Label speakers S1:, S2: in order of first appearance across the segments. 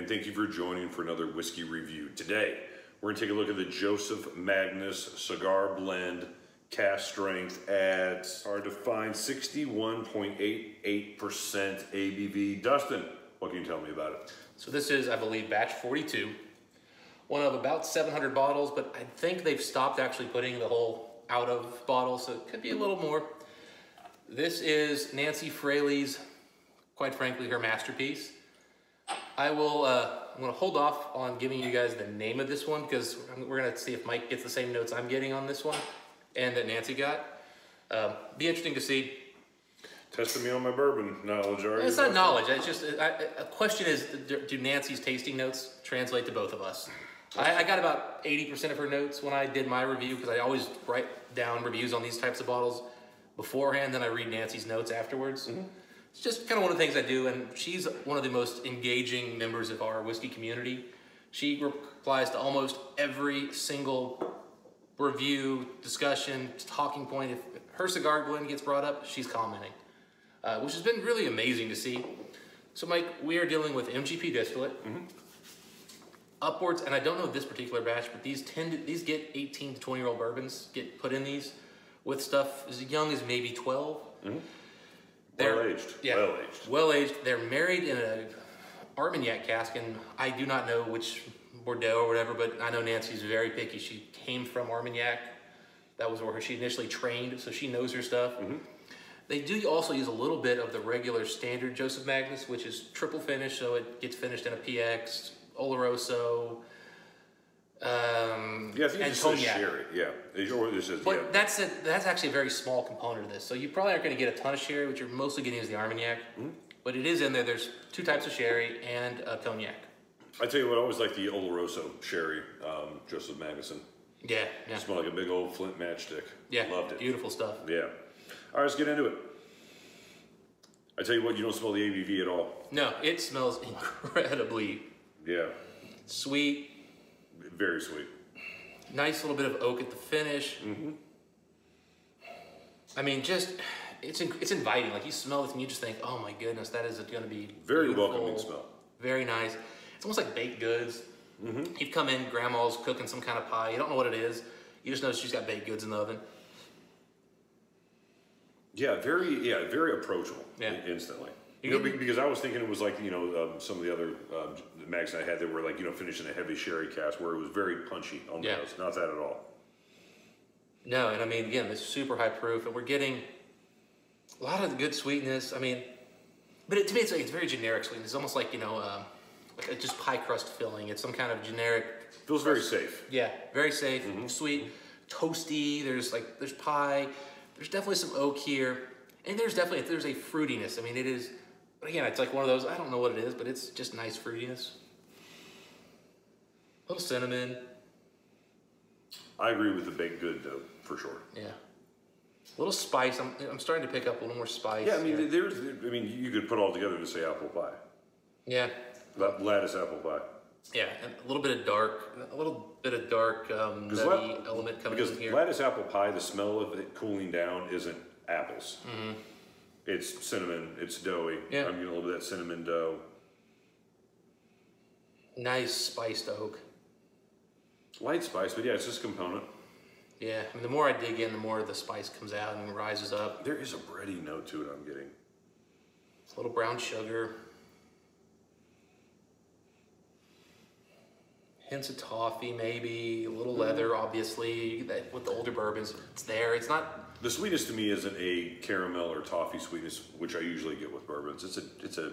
S1: and thank you for joining for another whiskey review. Today, we're gonna take a look at the Joseph Magnus Cigar Blend, cask strength at, hard to find, 61.88% ABV. Dustin, what can you tell me about it?
S2: So this is, I believe, batch 42. One of about 700 bottles, but I think they've stopped actually putting the whole out of bottle, so it could be a little more. This is Nancy Fraley's, quite frankly, her masterpiece. I'm gonna hold off on giving you guys the name of this one because we're gonna see if Mike gets the same notes I'm getting on this one and that Nancy got. Be interesting to see.
S1: Testing me on my bourbon knowledge, are you?
S2: It's not knowledge, it's just, a question is, do Nancy's tasting notes translate to both of us? I got about 80% of her notes when I did my review because I always write down reviews on these types of bottles beforehand, then I read Nancy's notes afterwards. Mm-hmm. It's just kind of one of the things I do, and she's one of the most engaging members of our whiskey community. She replies to almost every single review, discussion, talking point. If her cigar blend gets brought up, she's commenting, which has been really amazing to see. So Mike, we are dealing with MGP distillate. Mm-hmm. Upwards, and I don't know this particular batch, but these get 18 to 20-year-old bourbons get put in these with stuff as young as maybe 12. Mm-hmm.
S1: Well-aged,
S2: yeah,
S1: well-aged.
S2: Well-aged. They're married in an Armagnac cask, and I do not know which Bordeaux or whatever, but I know Nancy's very picky. She came from Armagnac. That was where she initially trained, so she knows her stuff. Mm-hmm. They do also use a little bit of the regular standard Joseph Magnus, which is triple finish, so it gets finished in a PX, Oloroso,
S1: yeah, I think it just says sherry. Yeah, or this is.
S2: But
S1: yeah.
S2: that's actually a very small component of this. So you probably aren't going to get a ton of sherry. What you're mostly getting is the Armagnac, but it is in there. There's two types of sherry and a cognac.
S1: I tell you what, I always like the Oloroso sherry, Joseph Magnuson.
S2: Yeah, yeah.
S1: It smelled like a big old flint matchstick.
S2: Yeah,
S1: loved it.
S2: Beautiful stuff.
S1: Yeah. All right, let's get into it. I tell you what, you don't smell the ABV at all.
S2: No, it smells incredibly.
S1: Yeah.
S2: Sweet.
S1: Very sweet.
S2: Nice little bit of oak at the finish. Mm-hmm. I mean, just, it's inviting. Like, you smell this and you just think, oh my goodness, that is going to be
S1: very
S2: beautiful,
S1: welcoming smell.
S2: Very nice. It's almost like baked goods. Mm-hmm. You'd come in, grandma's cooking some kind of pie. You don't know what it is. You just know she's got baked goods in the oven.
S1: Yeah, very approachable. Yeah. Instantly. You know, because I was thinking it was like, you know, some of the other mags I had that were like, you know, finished in a heavy sherry cask where it was very punchy on the nose. Not that at all.
S2: No, and I mean, again, this is super high proof, and we're getting a lot of good sweetness. I mean, but to me, it's very generic sweetness. It's almost like, you know, like just pie crust filling. It's some kind of generic.
S1: Feels very safe.
S2: Yeah, very safe, sweet, toasty. There's pie. There's definitely some oak here, and there's a fruitiness. I mean, it is. But again, it's like one of those, I don't know what it is, but it's just nice fruitiness. A little cinnamon.
S1: I agree with the baked good, though, for sure.
S2: Yeah. A little spice. I'm starting to pick up a little more spice.
S1: Yeah, I mean, you could put all together to say apple pie.
S2: Yeah.
S1: Lattice apple pie.
S2: Yeah, and a little bit of dark nutty element coming in here.
S1: Because lattice apple pie, the smell of it cooling down isn't apples. Mm-hmm. It's cinnamon, it's doughy.
S2: Yeah.
S1: I'm getting a little bit of that cinnamon dough.
S2: Nice spiced oak.
S1: Light spice, but yeah, it's just a component.
S2: Yeah, I mean, the more I dig in, the more the spice comes out and rises up.
S1: There is a bready note to it I'm getting.
S2: A little brown sugar. Hints of toffee, maybe. A little leather, obviously. With the older bourbons, it's there. It's not...
S1: The sweetness to me isn't a caramel or toffee sweetness, which I usually get with bourbons. It's a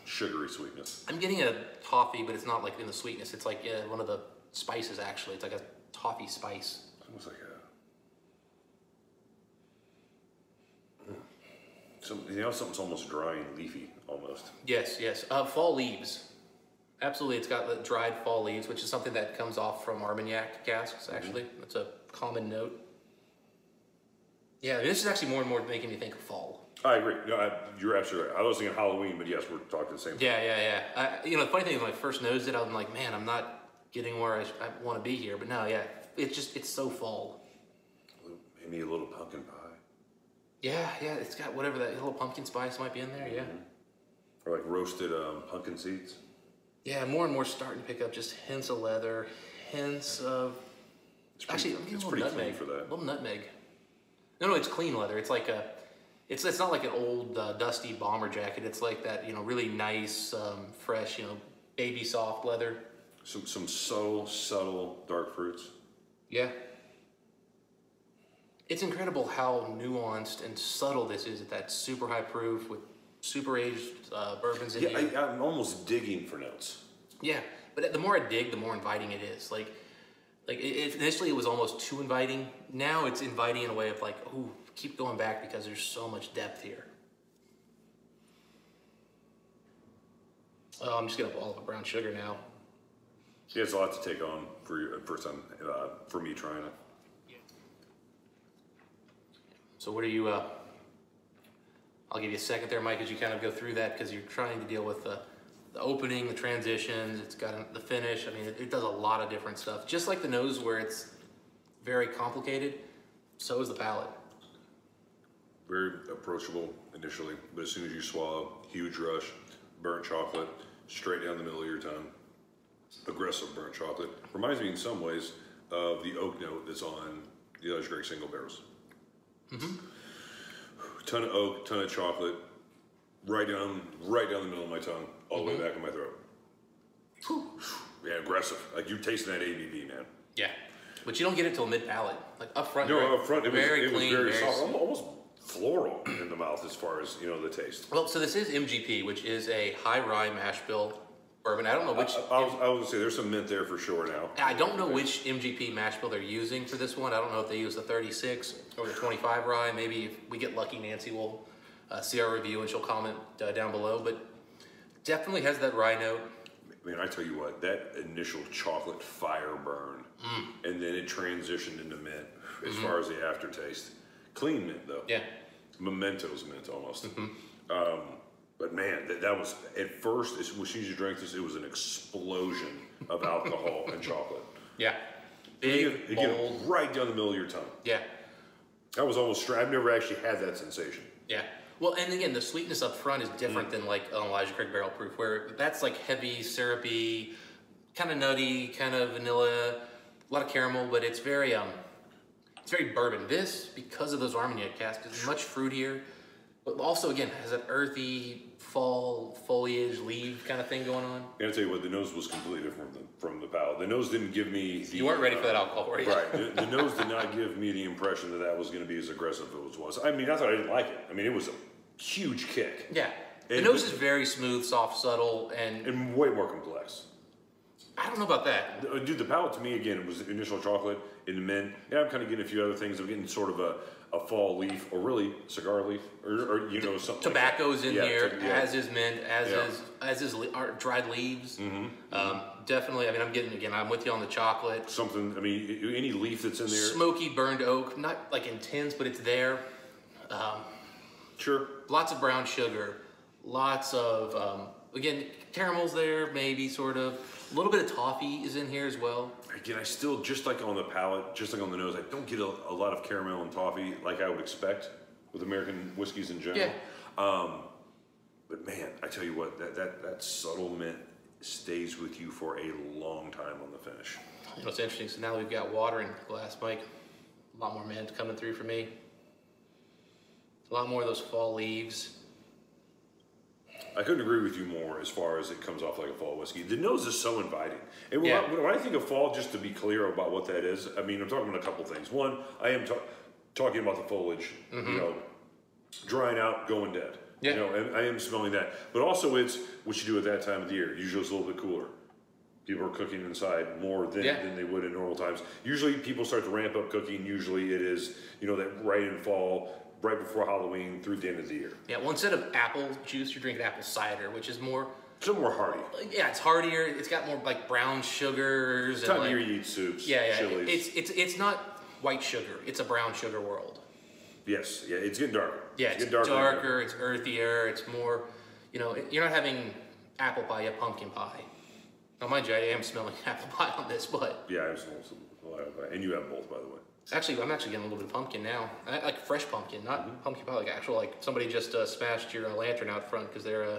S1: sugary sweetness.
S2: I'm getting a toffee, but it's not like in the sweetness. It's like one of the spices, actually. It's like a toffee spice.
S1: It's almost like something's almost dry and leafy, almost.
S2: Yes, yes. Fall leaves. Absolutely, it's got the dried fall leaves, which is something that comes off from Armagnac casks, actually. That's a common note. Yeah, this is actually more and more making me think of fall.
S1: I agree. No, you're absolutely right. I was thinking Halloween, but yes, we're talking the same thing.
S2: Yeah. You know, the funny thing is when I first noticed it, I'm like, man, I'm not getting where I want to be here. But no, yeah, it's so fall.
S1: Maybe a little pumpkin pie.
S2: Yeah, it's got whatever that little pumpkin spice might be in there, yeah.
S1: Or like roasted pumpkin seeds.
S2: Yeah, more and more starting to pick up just hints of leather, hints of... Actually, I'm getting a little nutmeg.
S1: For that.
S2: A little nutmeg. No, it's clean leather. It's like a... It's not like an old dusty bomber jacket. It's like that, you know, really nice, fresh, you know, baby soft leather.
S1: Some subtle dark fruits.
S2: Yeah. It's incredible how nuanced and subtle this is at that super high proof with super aged bourbons in here.
S1: Yeah, I'm almost digging for notes.
S2: Yeah, but the more I dig, the more inviting it is. Initially it was almost too inviting. Now it's inviting in a way of like, ooh, keep going back because there's so much depth here. Oh, I'm just getting up all of a brown sugar now.
S1: Yeah, it's a lot to take on for your first time for me trying it.
S2: So what are you, I'll give you a second there, Mike, as you kind of go through that because you're trying to deal with the opening, the transitions, it's got the finish. I mean, it does a lot of different stuff. Just like the nose where it's very complicated, so is the palate.
S1: Very approachable initially, but as soon as you swallow, huge rush, burnt chocolate, straight down the middle of your tongue. Aggressive burnt chocolate. Reminds me in some ways of the oak note that's on the Irish Greg single barrels. Mm-hmm. Ton of oak, ton of chocolate, right down the middle of my tongue, all the way back in my throat. Whew. Yeah, aggressive. Like you're tasting that ABV, man.
S2: Yeah, but you don't get it till mid palate, like up front.
S1: No,
S2: right?
S1: up front it was
S2: clean,
S1: very soft, almost floral in the mouth as far as the taste.
S2: Well, so this is MGP, which is a high rye mash bill bourbon. I don't know which.
S1: I was gonna say there's some mint there for sure now.
S2: I don't know which MGP mash bill they're using for this one. I don't know if they use the 36 or the 25 rye. Maybe if we get lucky, Nancy will see our review and she'll comment down below. But definitely has that rye note.
S1: Man, I tell you what, that initial chocolate fire burn, and then it transitioned into mint as far as the aftertaste. Clean mint though.
S2: Yeah.
S1: Mementos mint almost. But man, that was, at first, as soon as you drank this, it was an explosion of alcohol and chocolate.
S2: Yeah. Big,
S1: it
S2: bold.
S1: get right down the middle of your tongue.
S2: Yeah.
S1: That was almost, I've never actually had that sensation.
S2: Yeah. Well, and again, the sweetness up front is different than like an Elijah Craig Barrel Proof, where that's like heavy, syrupy, kind of nutty, kind of vanilla, a lot of caramel, but it's very bourbon. This, because of those Armagnac casks, is much fruitier, but also, again, has that earthy fall foliage, leaf kind of thing going on.
S1: I gotta tell you what, the nose was completely different from the palate. The nose didn't give me the...
S2: You weren't ready for that alcohol, were you?
S1: Right. The nose did not give me the impression that was going to be as aggressive as it was. I mean, not that I didn't like it. I mean, it was a huge kick.
S2: Yeah. The nose is very smooth, soft, subtle,
S1: and way more complex.
S2: I don't know about that.
S1: Dude, the palate to me, again, it was initial chocolate in the mint. Yeah, I'm kind of getting a few other things. I'm getting sort of a fall leaf, or really cigar leaf, or something.
S2: Tobacco's
S1: like
S2: in here, as is mint, as is dried leaves. Definitely. I mean, I'm with you on the chocolate.
S1: Something. I mean, any leaf that's in there.
S2: Smoky burned oak, not like intense, but it's there.
S1: Sure.
S2: Lots of brown sugar, lots of again caramel's there, maybe sort of. A little bit of toffee is in here as well.
S1: Again, I still, just like on the palate, just like on the nose, I don't get a lot of caramel and toffee like I would expect with American whiskeys in general.
S2: Yeah.
S1: But man, I tell you what, that subtle mint stays with you for a long time on the finish.
S2: You know, it's interesting. So now that we've got water in the glass, Mike, a lot more mint coming through for me. A lot more of those fall leaves.
S1: I couldn't agree with you more as far as it comes off like a fall whiskey. The nose is so inviting. And when I think of fall, just to be clear about what that is, I mean, I'm talking about a couple things. One, I am talking about the foliage, drying out, going dead. Yeah. And I am smelling that. But also it's what you do at that time of the year. Usually it's a little bit cooler. People are cooking inside more than they would in normal times. Usually people start to ramp up cooking. Usually it is, that right in fall, right before Halloween through the end of the year. Yeah,
S2: well, instead of apple juice, you're drinking apple cider, which is more...
S1: It's a little more hearty.
S2: Yeah, it's heartier. It's got more like brown sugars.
S1: It's time of year you eat soups, chilies.
S2: It's not white sugar. It's a brown sugar world.
S1: Yes, yeah, it's getting darker.
S2: Yeah, it's darker, it's earthier, it's more, you're not having apple pie, you have pumpkin pie. Now, mind you, I am smelling apple pie on this, but...
S1: Yeah, I smell some apple pie. And you have both, by the way.
S2: Actually, I'm getting a little bit of pumpkin now. Like fresh pumpkin, not pumpkin pie, like actual, like somebody just smashed your lantern out front because they're...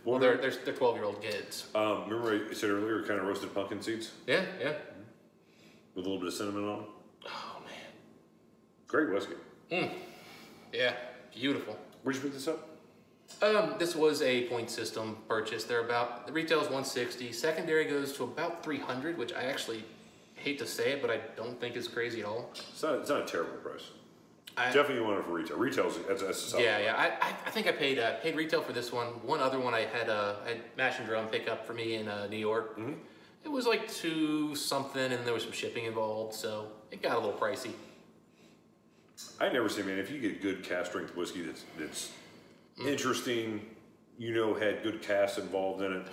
S2: Well, they're 12-year-old kids.
S1: Remember I said earlier, kind of roasted pumpkin seeds?
S2: Yeah, yeah.
S1: With a little bit of cinnamon on them?
S2: Oh, man.
S1: Great whiskey.
S2: Yeah, beautiful.
S1: Where'd you pick this up?
S2: This was a point system purchase. The retail is 160. Secondary goes to about 300, which I actually hate to say it, but I don't think is crazy at all.
S1: It's not a terrible price. Definitely want it for retail. Retail's that's a solid.
S2: Yeah. I think I paid retail for this one. One other one I had Mash and Drum pick up for me in New York. It was like 2 something, and there was some shipping involved, so it got a little pricey.
S1: I never say, man, if you get good cask strength whiskey that's interesting, had good casks involved in it.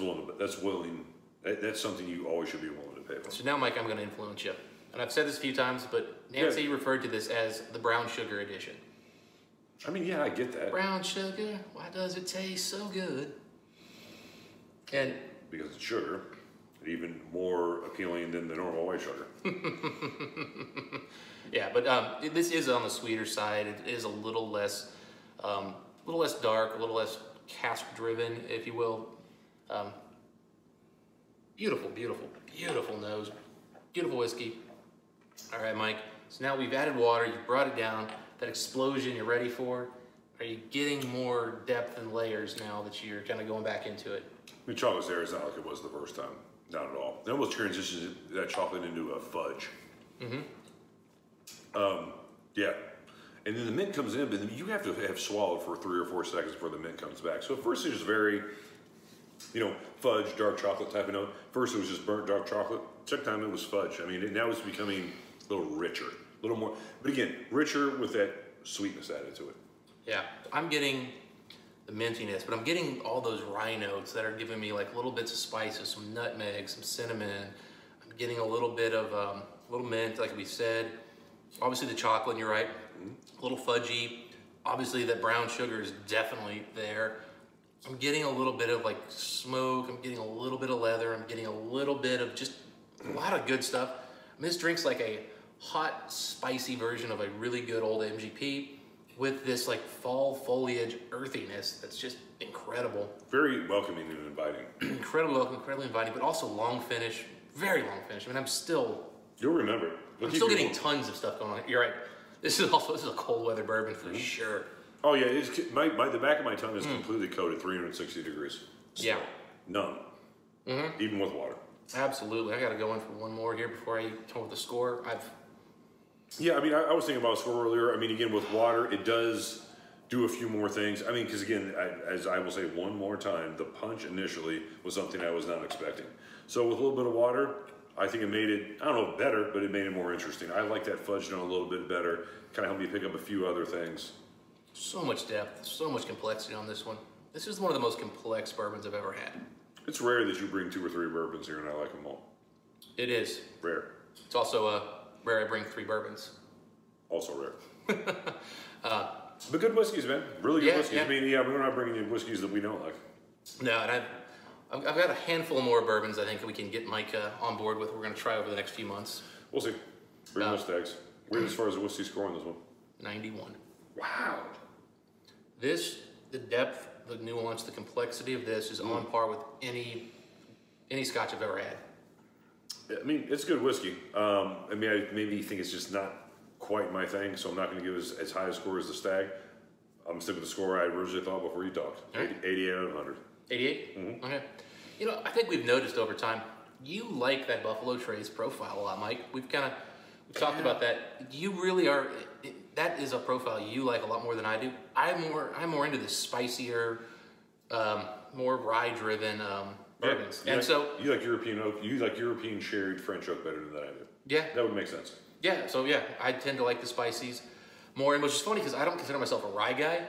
S1: Oh, man. That's something you always should be willing to pay for.
S2: So now, Mike, I'm going to influence you. And I've said this a few times, but Nancy referred to this as the brown sugar edition.
S1: I mean, yeah, I get that.
S2: Brown sugar, why does it taste so good? And
S1: because it's sugar, even more appealing than the normal white sugar.
S2: Yeah, but this is on the sweeter side. It is a little less dark, a little less cask driven, if you will. Beautiful, beautiful, beautiful nose, beautiful whiskey. All right, Mike. So now we've added water. You've brought it down. That explosion you're ready for. Are you getting more depth and layers now that you're kind of going back into it?
S1: I mean, chocolate's there. It's not like it was the first time. Not at all. It almost transitions that chocolate into a fudge. Yeah. And then the mint comes in, but then you have to have swallowed for 3 or 4 seconds before the mint comes back. So at first it's just very, fudge, dark chocolate type of note. First it was just burnt dark chocolate. Second time it was fudge. I mean, now it's becoming a little richer, a little more, but again, richer with that sweetness added to it.
S2: Yeah, I'm getting the mintiness, but I'm getting all those rye notes that are giving me like little bits of spices, some nutmeg, some cinnamon. I'm getting a little bit of little mint, like we said. Obviously the chocolate, you're right, a little fudgy. Obviously that brown sugar is definitely there. I'm getting a little bit of like smoke. I'm getting a little bit of leather. I'm getting a little bit of just a lot of good stuff. I mean, this drink's like a hot, spicy version of a really good old MGP with this like fall foliage earthiness that's just incredible.
S1: Very welcoming and inviting.
S2: Incredibly welcoming, incredibly inviting, but also long finish, very long finish. I mean,
S1: You'll remember it.
S2: I'm still getting tons of stuff going on. You're right. This is a cold weather bourbon for sure.
S1: Oh yeah, the back of my tongue is completely coated 360 degrees. So,
S2: yeah.
S1: None. Even with water.
S2: Absolutely. I got to go in for one more here before I come with the score.
S1: Yeah, I mean, I was thinking about a score earlier. I mean, again, with water, it does do a few more things. I mean, because again, as I will say one more time, the punch initially was something I was not expecting. So with a little bit of water, I think it made it, I don't know, better, but it made it more interesting. I like that fudge note a little bit better. Kind of helped me pick up a few other things.
S2: So much depth, so much complexity on this one. This is one of the most complex bourbons I've ever had.
S1: It's rare that you bring 2 or 3 bourbons here and I like them all.
S2: It is.
S1: Rare.
S2: It's also rare I bring 3 bourbons.
S1: Also rare. But good whiskeys, man. Really good whiskeys. Yeah. I mean, we're not bringing you whiskeys that we don't like.
S2: No, and I've got a handful more bourbons I think we can get Mike on board with. We're going to try over the next few months.
S1: We'll see. Bring those tags. Where as far as the whiskey score on this one?
S2: 91.
S1: Wow.
S2: The depth, the nuance, the complexity of this is on par with any Scotch I've ever had.
S1: I mean, it's good whiskey. I maybe think it's just not quite my thing, so I'm not going to give as high a score as the Stag. I'm going to stick with the score I originally thought before you talked. Right. 88 out of 100. 88?
S2: Mm-hmm. Okay. I think we've noticed over time, you like that Buffalo Trace profile a lot, Mike. We've talked about that. You really are, that is a profile you like a lot more than I do. I'm more into the spicier, more rye-driven bourbons.
S1: Yeah, you like European oak. You like European sherried French oak better than I do.
S2: Yeah.
S1: That would make sense.
S2: Yeah, so yeah, I tend to like the spices more, and which is funny because I don't consider myself a rye guy.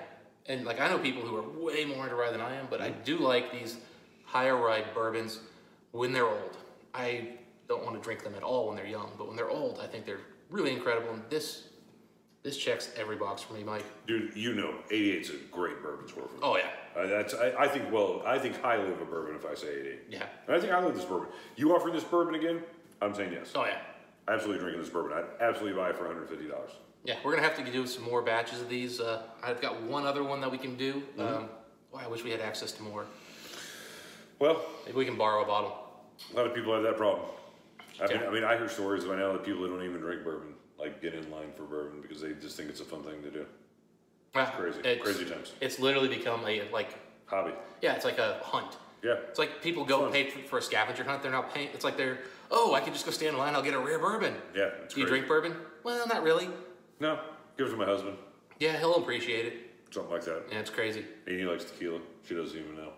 S2: And like I know people who are way more into rye than I am, but I do like these higher rye bourbons when they're old. I don't want to drink them at all when they're young, but when they're old, I think they're really incredible. And this checks every box for me, Mike.
S1: Dude, 88's a great bourbon score for me.
S2: Oh yeah.
S1: I think highly of a bourbon if I say 88.
S2: Yeah.
S1: And I think highly of this bourbon. You offer this bourbon again? I'm saying yes.
S2: Oh yeah.
S1: Absolutely drinking this bourbon. I'd absolutely buy it for $150.
S2: Yeah, we're gonna have to do some more batches of these. I've got one other one that we can do. Boy, I wish we had access to more.
S1: Well,
S2: maybe we can borrow a bottle.
S1: A lot of people have that problem. I mean, I hear stories by now that people that don't even drink bourbon like get in line for bourbon because they just think it's a fun thing to do. It's crazy. Crazy times.
S2: It's literally become a
S1: hobby.
S2: Yeah, it's like a hunt.
S1: Yeah.
S2: It's like people go pay for a scavenger hunt. They're not paying. It's like I can just go stand in line. I'll get a rare bourbon.
S1: Yeah.
S2: Do you drink bourbon? Well, not really.
S1: No. Give it to my husband.
S2: Yeah, he'll appreciate it.
S1: Something like that.
S2: Yeah, it's crazy.
S1: And he likes tequila. She doesn't even know.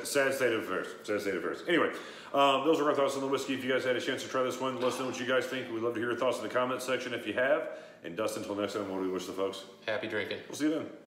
S1: Sad state of affairs. Sad state of affairs. Anyway, those are our thoughts on the whiskey. If you guys had a chance to try this one, let us know what you guys think. We'd love to hear your thoughts in the comments section if you have. And Dustin, until next time, what do we wish the folks?
S2: Happy drinking.
S1: We'll see you then.